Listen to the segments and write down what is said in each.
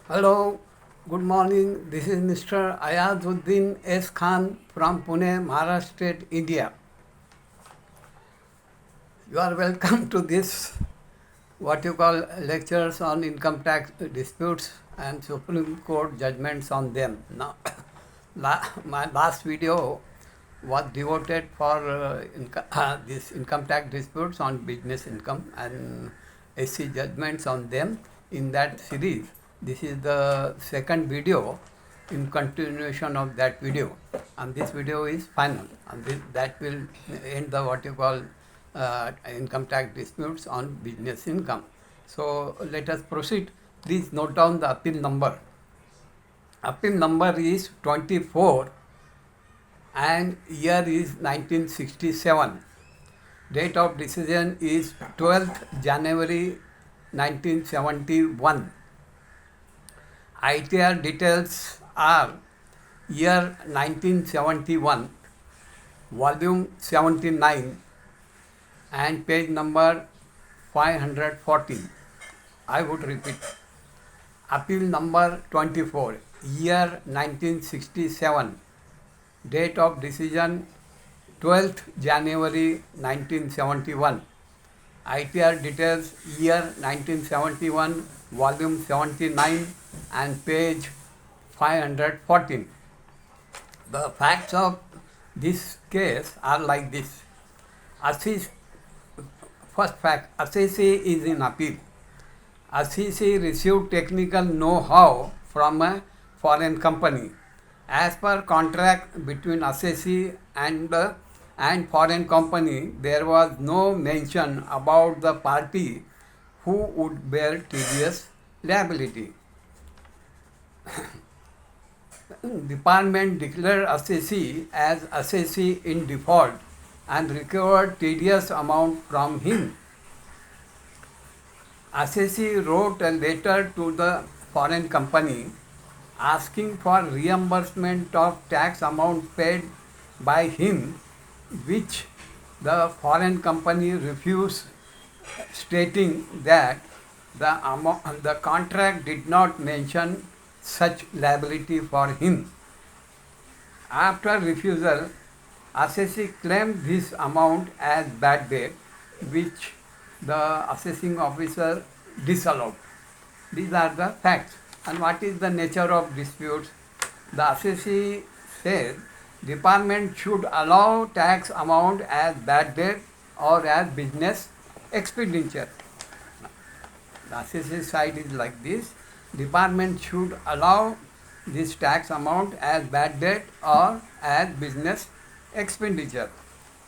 Hello, good morning. This is Mr. Adv A.S.Khan from Pune, Maharashtra State, India. You are welcome to this what you call lectures on income tax disputes and Supreme Court judgments on them. Now, my last video was devoted for this income tax disputes on business income and SC judgments on them in that series. This is the second video in continuation of that video, and this video is final, and that will end the what you call income tax disputes on business income. So let us proceed. Please note down the appeal number. Appeal number is 24 and year is 1967. Date of decision is 12th January 1971. ITR details are year 1971, volume 79 and page number 514. I would repeat. Appeal number 24, year 1967. Date of decision 12th January 1971. ITR details year 1971, volume 79 and page 514. The facts of this case are like this. First fact, assessee is in appeal. Assessee received technical know-how from a foreign company. As per contract between assessee and foreign company, there was no mention about the party who would bear tedious liability. Department declared assessee as assessee in default and recovered tedious amount from him. Assessee wrote a letter to the foreign company asking for reimbursement of tax amount paid by him, which the foreign company refused, stating that the contract did not mention such liability for him. After refusal, assessee claimed this amount as bad debt, which the assessing officer disallowed. These are the facts. And what is the nature of disputes? The assessee says department should allow tax amount as bad debt or as business expenditure. The assessee side is like this. Department should allow this tax amount as bad debt or as business expenditure.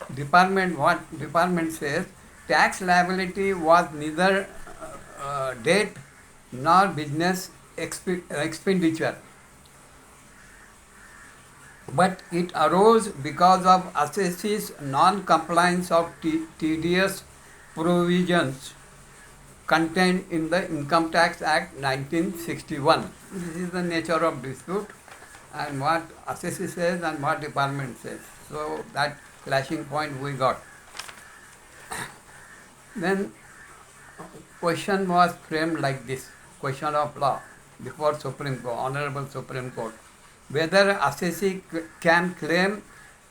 What department says, tax liability was neither debt nor business expenditure, but it arose because of assessee's non-compliance of tedious provisions contained in the Income Tax Act 1961. This is the nature of dispute, and what assessee says and what department says. So that clashing point we got. Then question was framed like this, question of law before Supreme Court, Honorable Supreme Court, whether assessee can claim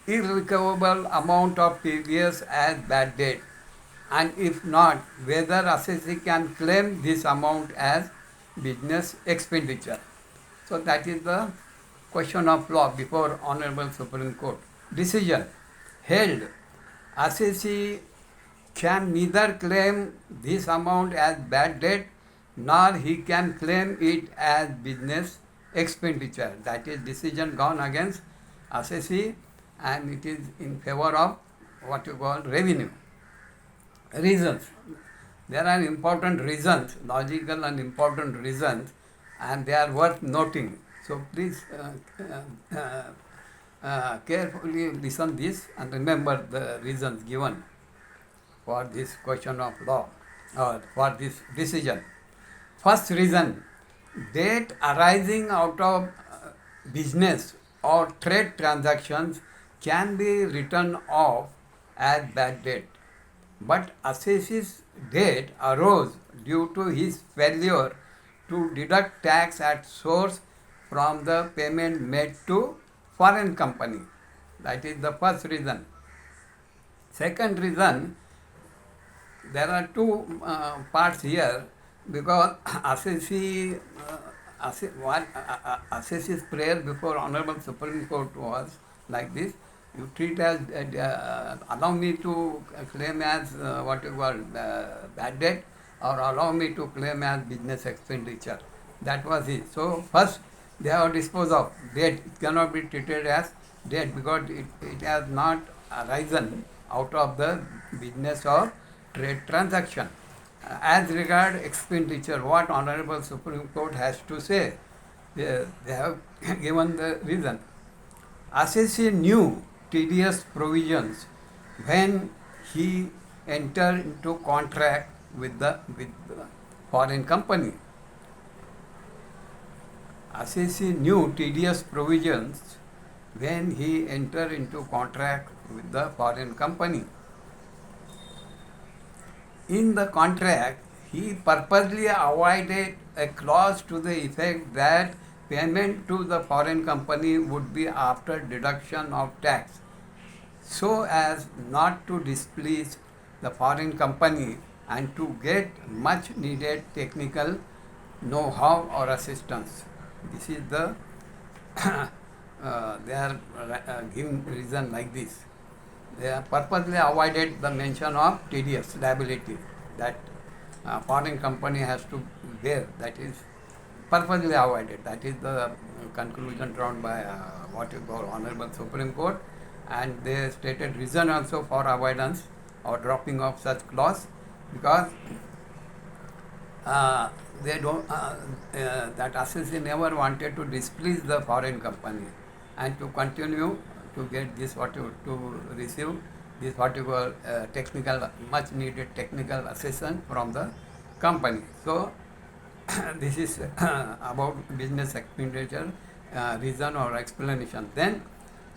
irrecoverable amount of TDS as bad debt, and if not, whether assessee can claim this amount as business expenditure. So that is the question of law before Honorable Supreme Court. Decision held, assessee can neither claim this amount as bad debt nor he can claim it as business expenditure. That is decision gone against assessee, and it is in favor of what you call revenue. Reasons. There are important reasons, logical and important reasons, and they are worth noting. So please carefully listen this and remember the reasons given for this question of law or for this decision. First reason, debt arising out of business or trade transactions can be written off as bad debt, but assessee's debt arose due to his failure to deduct tax at source from the payment made to foreign company. That is the first reason. Second reason, there are two parts here because Assessi's prayer before Honorable Supreme Court was like this. You treat as, allow me to claim as what you call bad debt, or allow me to claim as business expenditure. That was it. So first they have disposed of debt. It cannot be treated as debt because it has not arisen out of the business or trade transaction. As regard expenditure, what Honorable Supreme Court has to say, they have given the reason. Assessee knew tedious provisions when he entered into contract with the foreign company. Assessee knew tedious provisions when he entered into contract with the foreign company. In the contract, he purposely avoided a clause to the effect that payment to the foreign company would be after deduction of tax, so as not to displease the foreign company and to get much needed technical know-how or assistance. This is the they are giving reason like this. They have purposely avoided the mention of tedious liability that foreign company has to bear. That is purposely avoided. That is the conclusion drawn by what you call Honorable Supreme Court, and they stated reason also for avoidance or dropping of such clause because they don't that assessee never wanted to displease the foreign company and to continue to get this what you to receive this what you call technical much needed technical assistance from the company. So this is about business expenditure reason or explanation. Then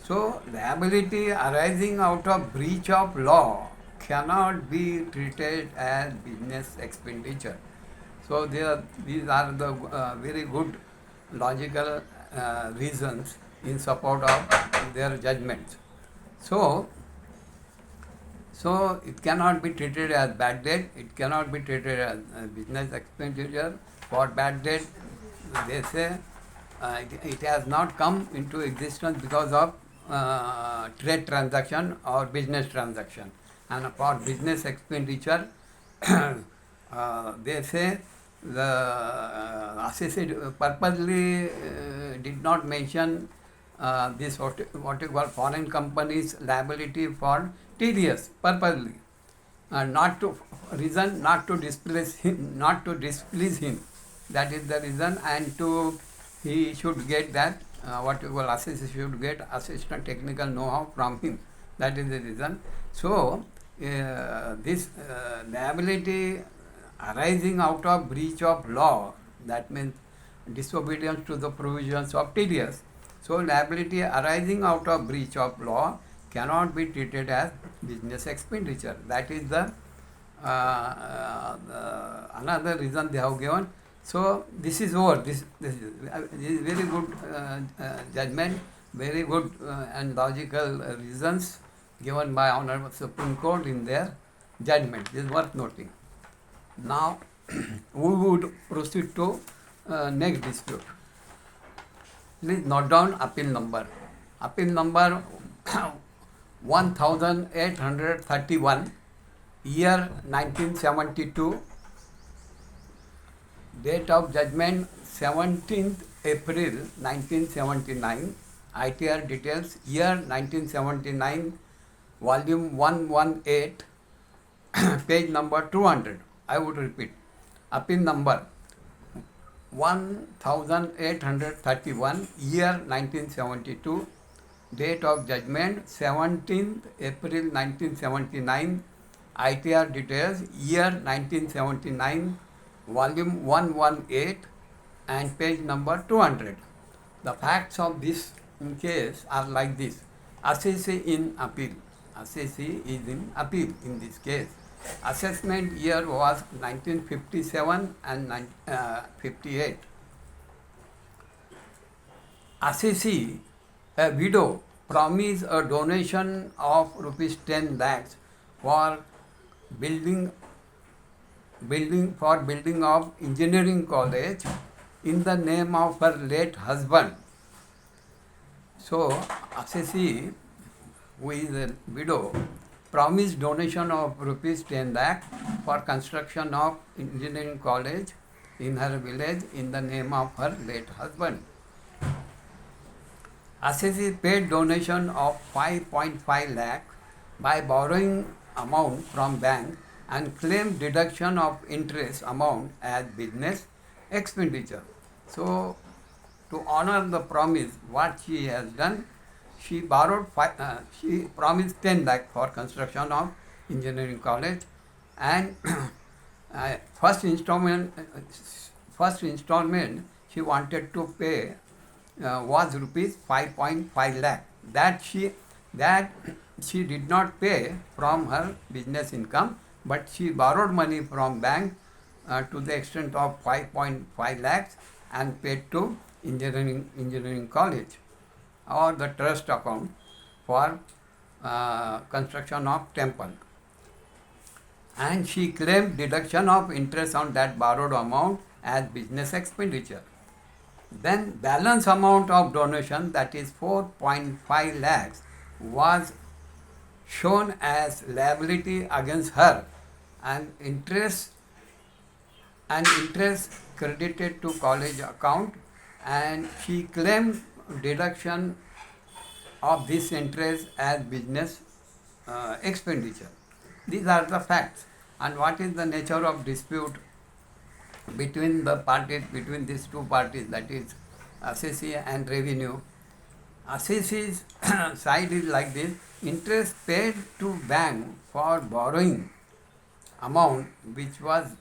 so liability arising out of breach of law cannot be treated as business expenditure. So these are the very good logical reasons in support of their judgments. So it cannot be treated as bad debt. It cannot be treated as business expenditure. For bad debt, they say it has not come into existence because of trade transaction or business transaction. And for business expenditure, they say the assessee purposely did not mention this what you call foreign companies liability for tedious purposely, not to reason not to displease him. That is the reason, and to he should get that what you call assessee should get assistant technical know-how from him. That is the reason. So this liability arising out of breach of law, that means disobedience to the provisions of tedious. So liability arising out of breach of law cannot be treated as business expenditure. That is the another reason they have given. So this is over. This is very good judgment, very good and logical reasons given by Honorable Supreme Court in their judgment. This is worth noting. Now we would proceed to next dispute. Please note down appeal number. Appeal number 1831, year 1972. Date of judgment 17th April 1979. ITR details year 1979, volume 118, page number 200. I would repeat. Appeal number 1831, year 1972. Date of judgment 17th April 1979. ITR details year 1979, volume 118, and page number 200. The facts of this case are like this. Assessee in appeal. Assessee is in appeal in this case. Assessment year was 1957 and 58. Assessee, a widow, promised a donation of rupees 10 lakhs for building building of engineering college in the name of her late husband. So, assessee, who is a widow, promised donation of rupees 10 lakh for construction of engineering college in her village in the name of her late husband. Assessee paid donation of 5.5 lakh by borrowing amount from bank and claimed deduction of interest amount as business expenditure. So, to honor the promise, what she has done, she she promised 10 lakh for construction of engineering college, and first installment she wanted to pay was rupees 5.5 lakh. That she did not pay from her business income, but she borrowed money from bank to the extent of 5.5 lakhs and paid to engineering college or the trust account for construction of temple. And she claimed deduction of interest on that borrowed amount as business expenditure. Then balance amount of donation, that is 4.5 lakhs, was shown as liability against her, and interest credited to college account, and she claimed deduction of this interest as business expenditure. These are the facts. And what is the nature of dispute between the parties, between these two parties, that is assessee and revenue? Assessee's side is like this: interest paid to bank for borrowing amount which was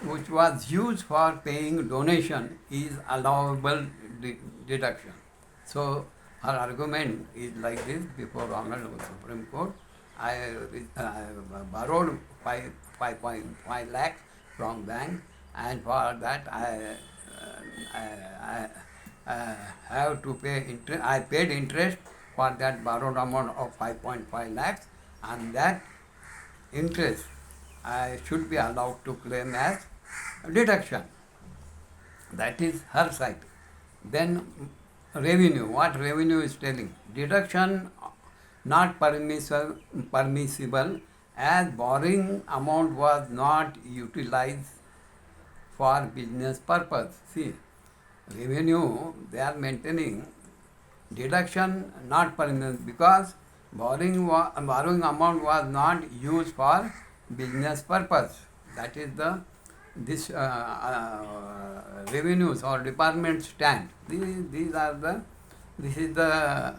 which was used for paying donation is allowable deduction. So her argument is like this before Honorable Supreme Court: I borrowed 5.5 lakhs from bank, and for that I have to pay interest. I paid interest for that borrowed amount of 5.5 lakhs, and that interest I should be allowed to claim as deduction. That is her side. Then revenue, what revenue is telling? Deduction not permissible as borrowing amount was not utilized for business purpose. See, revenue, they are maintaining deduction not permissible because borrowing amount was not used for business purpose. That is the this revenues or department stand. These are the, this is the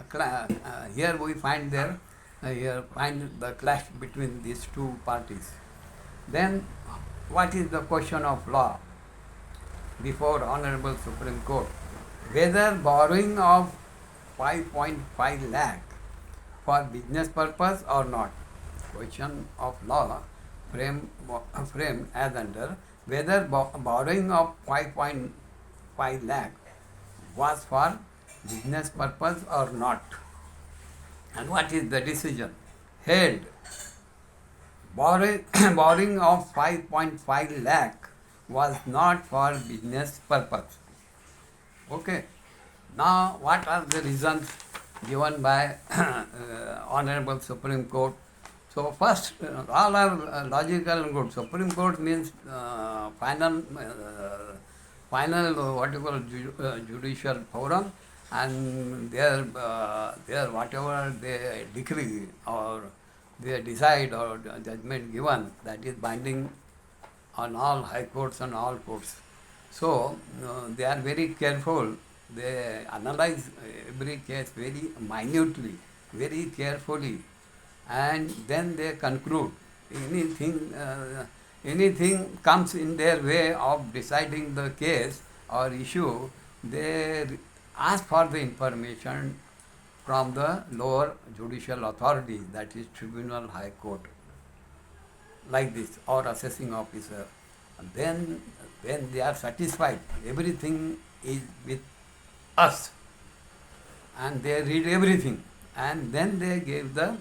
here we find there here find the clash between these two parties. Then what is the question of law before Honorable Supreme Court? Whether borrowing of 5.5 lakh for business purpose or not. Question of law framed as under whether borrowing of 5.5 lakh was for business purpose or not. And what is the decision? Held borrowing of 5.5 lakh was not for business purpose. Okay. Now, what are the reasons given by Honorable Supreme Court? So, first, all are logical and good. Supreme Court means final what you call judicial forum, and their whatever they decree or they decide or judgment given, that is binding on all high courts and all courts. So, they are very careful. They analyze every case very minutely, very carefully, and then they conclude. Anything comes in their way of deciding the case or issue, they ask for the information from the lower judicial authority, that is Tribunal, High Court. like this, or assessing officer. And then when they are satisfied, everything is with us, and they read everything, and then they give the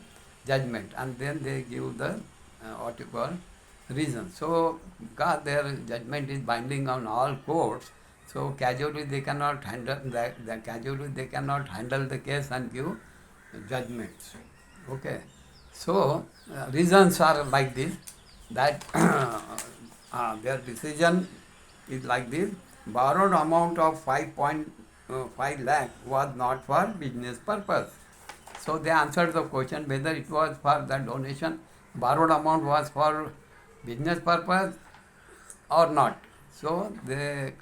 judgment, and then they give the what you call reason. So because their judgment is binding on all courts, so casually they cannot handle the casually they cannot handle the case and give judgments. Okay, so reasons are like this, that their decision is like this: borrowed amount of 5.5 lakh was not for business purpose. So they answered the question whether it was for the donation, borrowed amount was for business purpose or not. So they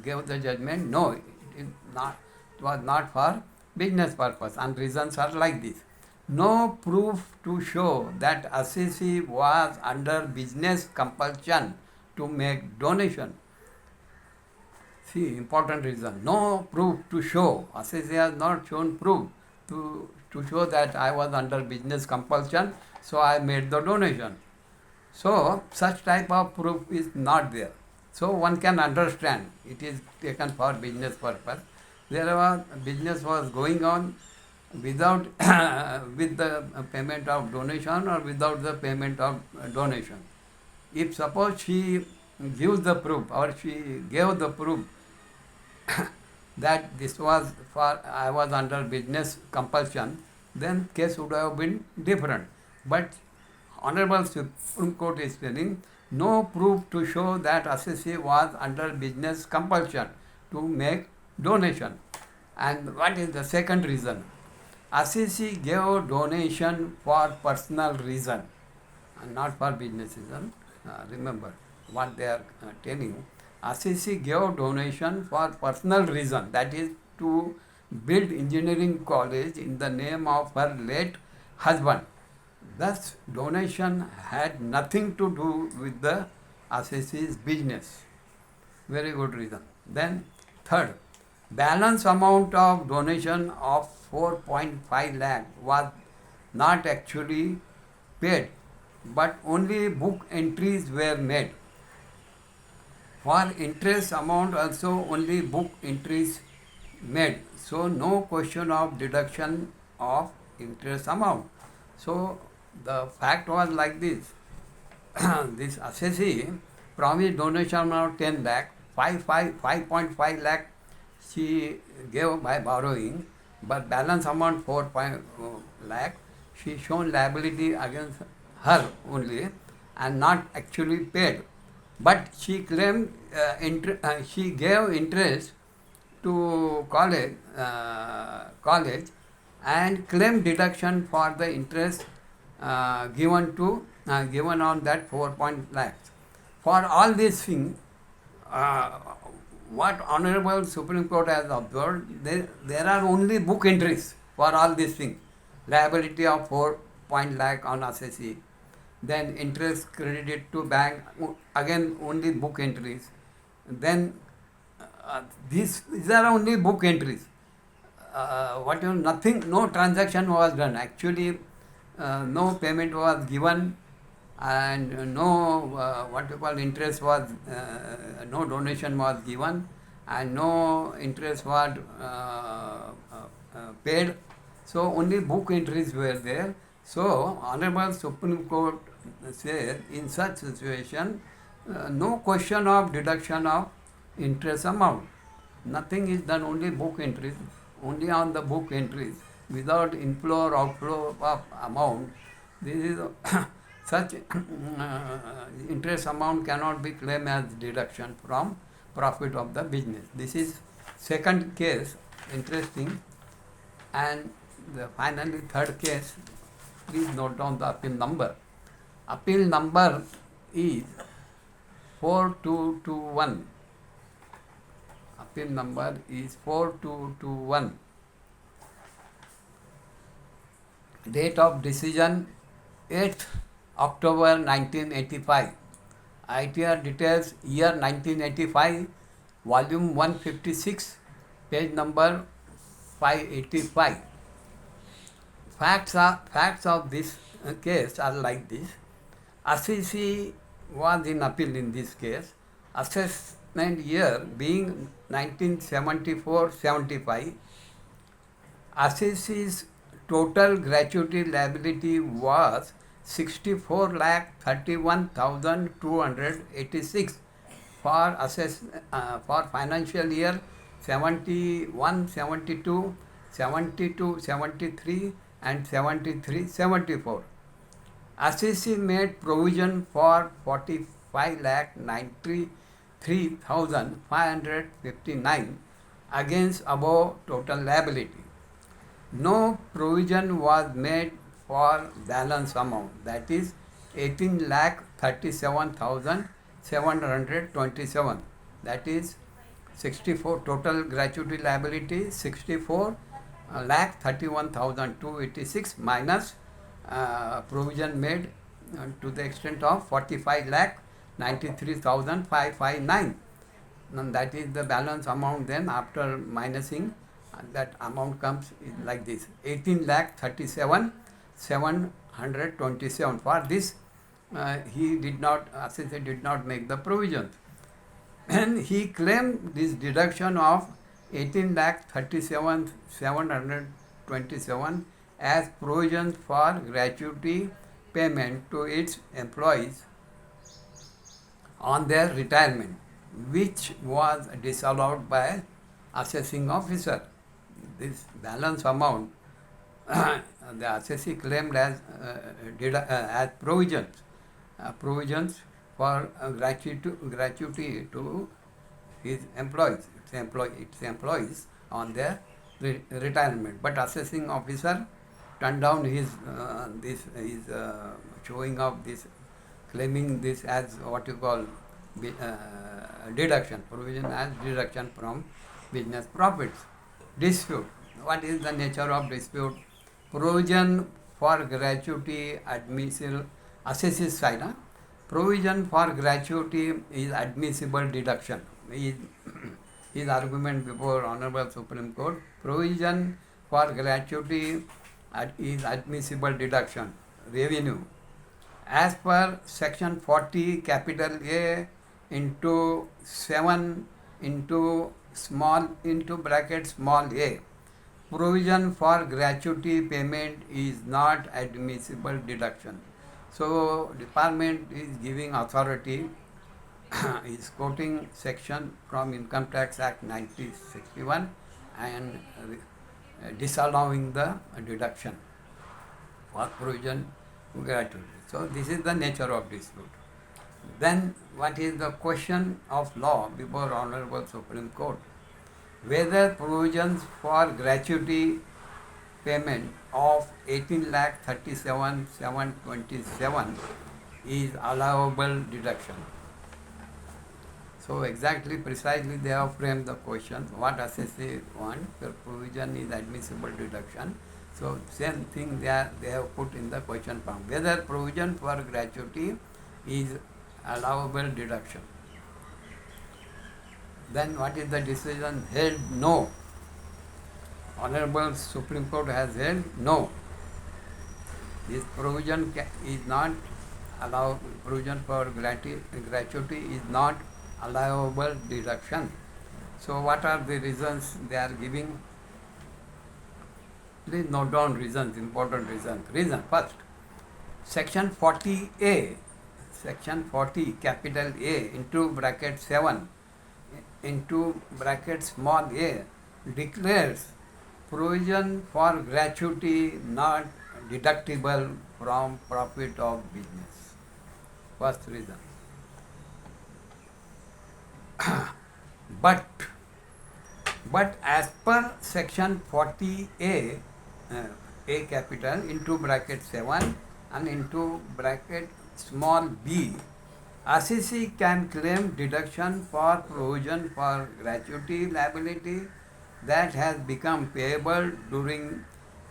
gave the judgment, no, it is not, it was not for business purpose, and reasons are like this: no proof to show that assessee was under business compulsion to make donation. See, important reason. No proof to show. Assessee has not shown proof to show that I was under business compulsion, so I made the donation. So, such type of proof is not there. So, one can understand it is taken for business purpose. There was business was going on without with the payment of donation or without the payment of donation. If suppose she gives the proof or she gave the proof that this was for I was under business compulsion, then case would have been different. But Honorable Supreme Court is telling no proof to show that assessee was under business compulsion to make donation. And what is the second reason? Assessee gave donation for personal reason and not for business reason. Remember what they are telling. Assessee gave donation for personal reason, that is to build engineering college in the name of her late husband. Thus, donation had nothing to do with the assessee's business. Very good reason. Then, third, balance amount of donation of 4.5 lakh was not actually paid, but only book entries were made. For interest amount also only book entries made. So no question of deduction of interest amount. So the fact was like this. This assessee promised donation of 10 lakh, 5.5 lakh she gave by borrowing, but balance amount 4 lakh she shown liability against her only and not actually paid. But she claimed she gave interest to college and claimed deduction for the interest given on that 4 lakhs. For all these things, what Honorable Supreme Court has observed, there are only book entries for all these things. Liability of 4 lakh on assessee, then interest credited to bank, again only book entries. Then these are only book entries. Nothing, no transaction was done. Actually, no payment was given, and no interest was, no donation was given, and no interest was paid. So only book entries were there. So Honorable Supreme Court says in such situation, no question of deduction of interest amount. Nothing is done, only book entries, only on the book entries, without inflow or outflow of amount. This is such interest amount cannot be claimed as deduction from profit of the business. This is second case, interesting. And finally third case, please note down the appeal number. Appeal number is 4221. Appeal number is 4221. Date of decision 8th October 1985. ITR details year 1985, volume 156, page number 585. Facts of this case are like this. assessee was in appeal in this case. Assessment year being 1974-75, assessee's total gratuity liability was 64,31,286 for for financial year 71, 72, 72, 73 and 73, 74. Assessee made provision for 45,93,559 against above total liability. No provision was made for balance amount, that is 18,37,727, that is 64 total gratuity liability 64 lakh 31,286 minus provision made to the extent of 45 lakh 93,559, and that is the balance amount. Then after minusing, that amount comes like this: 18 lakh 37,727. For this he did not, assessor did not make the provision, and he claimed this deduction of 18 lakh 37,727 as provision for gratuity payment to its employees on their retirement, which was disallowed by assessing officer. This balance amount the assessee claimed as provisions for gratuity to his employees, its employees on their retirement. But assessing officer turned down his showing of this, claiming this as what you call deduction, provision as deduction from business profits. Dispute. What is the nature of dispute? Provision for gratuity admissible, assessee's side. Provision for gratuity is admissible deduction. His argument before Honorable Supreme Court: provision for gratuity is admissible deduction, revenue. As per section 40 capital A into 7 into small into bracket small a, provision for gratuity payment is not admissible deduction. So department is giving authority, is quoting section from Income Tax Act 1961 and disallowing the deduction for provision gratuity. So this is the nature of dispute. Then what is the question of law before Honorable Supreme Court? Whether provisions for gratuity payment of 18,37,727 is allowable deduction. So exactly, precisely they have framed the question. What assessee want? The provision is admissible deduction. So same thing they have put in the question form. Whether provision for gratuity is allowable deduction. Then what is the decision? Held no. Honorable Supreme Court has held no. This provision is not allowed. Provision for gratuity is not allowable deduction. So what are the reasons they are giving? Please note down reasons, important reasons. Reason first, section 40A, section 40 capital A into bracket 7 into bracket small a declares provision for gratuity not deductible from profit of business. First reason. But as per section 40A, A capital into bracket 7 and into bracket small b, assessee can claim deduction for provision for gratuity liability that has become payable during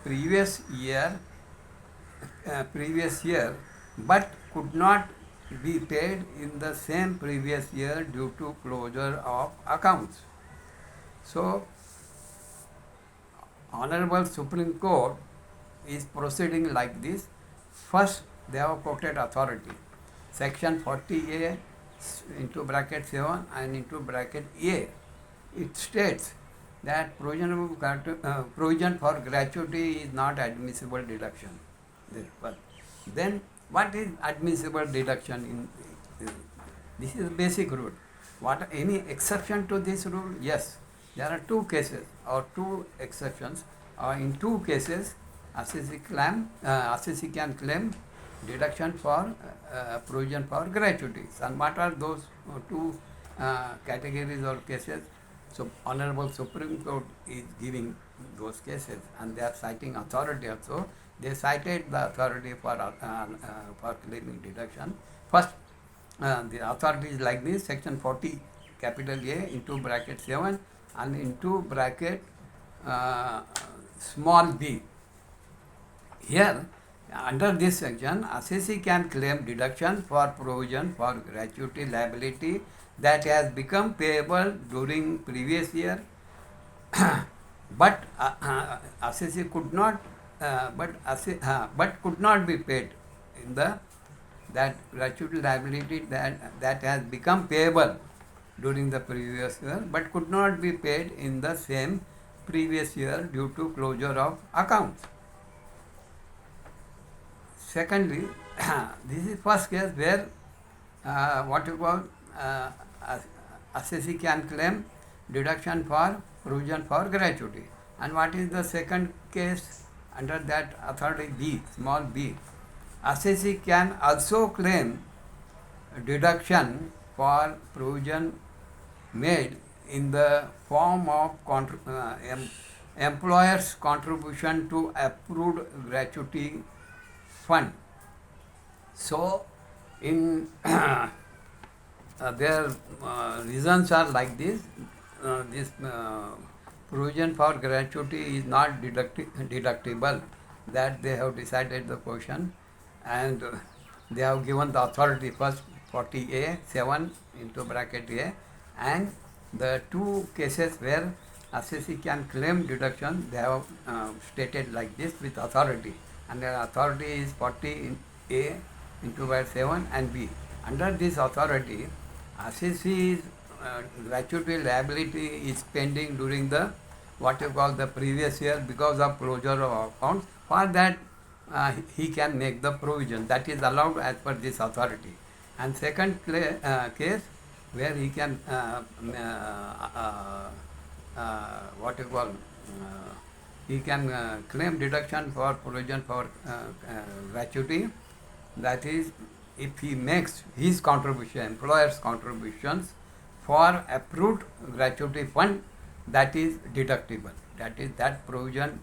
previous year but could not be paid in the same previous year due to closure of accounts. So Honorable Supreme Court is proceeding like this. First, they have quoted authority. section 40A into bracket 7 and into bracket A, it states that provision for gratuity is not admissible deduction. Then what is admissible deduction in this is a basic rule. What any exception to this rule? Yes, there are two cases or two exceptions. In two cases, assessee can claim deduction for provision for gratuities. And what are those two categories or cases? So Honorable Supreme Court is giving those cases, and they are citing authority also. They cited the authority for claiming deduction. First, the authority is like this: section 40 capital A into bracket 7 and into bracket small b. Here, under this section, assessee can claim deduction for provision for gratuity liability that has become payable during previous year, but assessee could not, but could not be paid in the that gratuity liability that has become payable during the previous year, but could not be paid in the same previous year due to closure of accounts. Secondly, this is first case where what you call assessee can claim deduction for provision for gratuity. And what is the second case under that authority B, small b? Assessee can also claim deduction for provision made in the form of employer's contribution to approved gratuity fund. So, in their reasons are like this. This provision for gratuity is not deductible. That they have decided the question, and they have given the authority first 40A 7 into bracket A, and the two cases where assessee can claim deduction, they have stated like this with authority, and the authority is 40A into bracket 7 and B. Under this authority, assessee's gratuity liability is pending during the what you call the previous year because of closure of accounts. For that, he can make the provision that is allowed as per this authority. And second case where he can what you call he can claim deduction for provision for gratuity, that is if he makes his contribution, employer's contributions for approved gratuity fund, that is deductible. That is that provision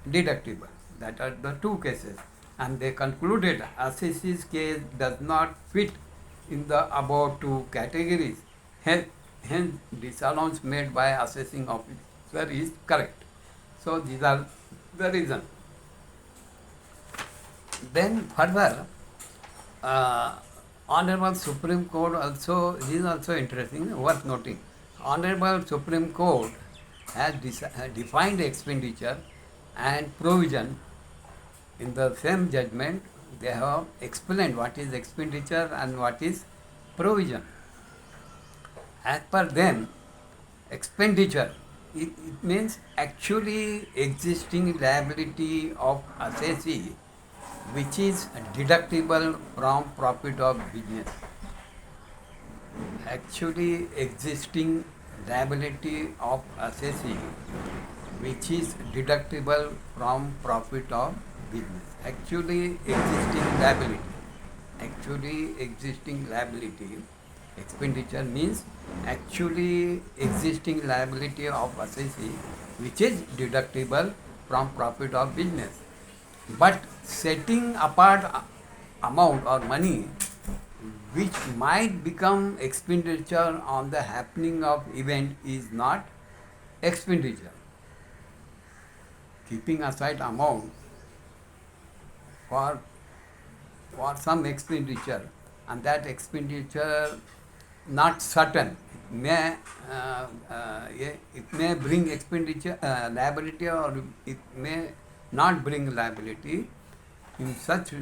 deductible. That are the two cases. And they concluded assessee's case does not fit in the above two categories. Hence disallowance made by assessing officer is correct. So these are the reasons. Then further, Honorable Supreme Court also, this is also interesting, worth noting. Honorable Supreme Court has defined expenditure and provision in the same judgment. They have explained what is expenditure and what is provision. As per them, expenditure, it means actually existing liability of assessee which is deductible from profit of business. Actually existing liability of assessee which is deductible from profit of business. Actually existing liability, expenditure means actually existing liability of assessee which is deductible from profit of business. But setting apart amount or money which might become expenditure on the happening of event is not expenditure. Keeping aside amount for some expenditure, and that expenditure not certain, it may bring expenditure liability, or it may not bring liability. In such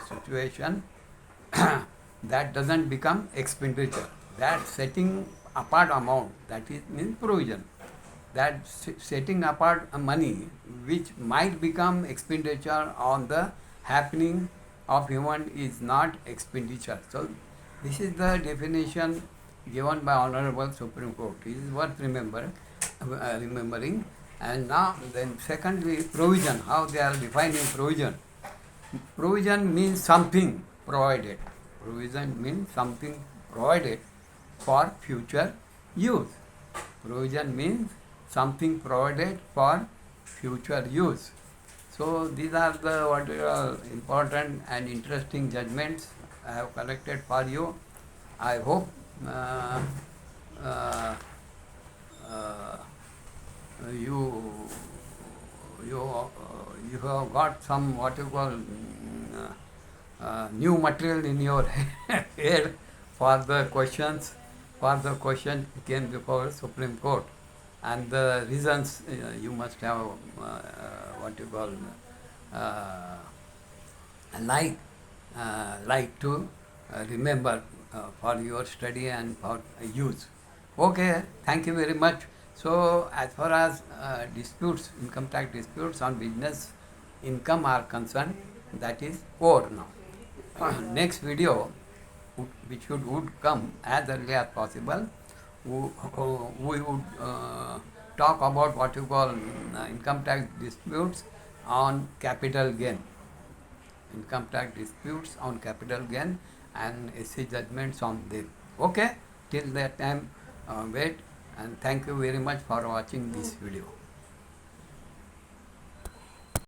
situation, that doesn't become expenditure. That setting apart amount, that is means provision. That setting apart money which might become expenditure on the happening of human is not expenditure. So this is the definition given by Honorable Supreme Court. It is worth remembering. And now then secondly, provision, how they are defining provision. Provision means something provided. Provision means something provided for future use. Provision means something provided for future use. So these are the what are important and interesting judgments I have collected for you. I hope uh, uh, you you have got some what you call new material in your head for the question came before Supreme Court, and the reasons you must have what you call uh, like like to remember for your study and for use. Okay, thank you very much. So as far as disputes, income tax disputes on business income are concerned, that is over now. Next video, which would come as early as possible, we would talk about what you call income tax disputes on capital gain. Income tax disputes on capital gain and SC judgments on them. Okay, till that time, wait, and thank you very much for watching this video.